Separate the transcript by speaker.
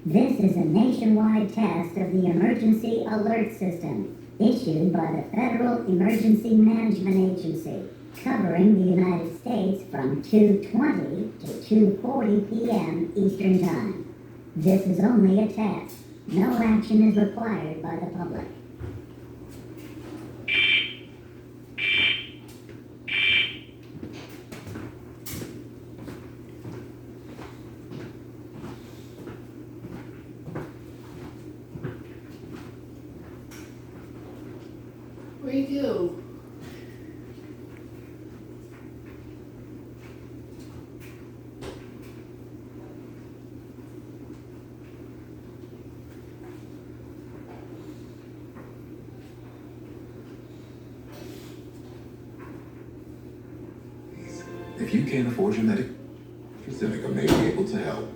Speaker 1: This is a nationwide test of the Emergency Alert System, issued by the Federal Emergency Management Agency, covering the United States from 2:20 to 2:40 p.m. Eastern Time. This is only a test. No action is required by the public.
Speaker 2: What do you do?
Speaker 3: If you can't afford your medic, Seneca may be able to help.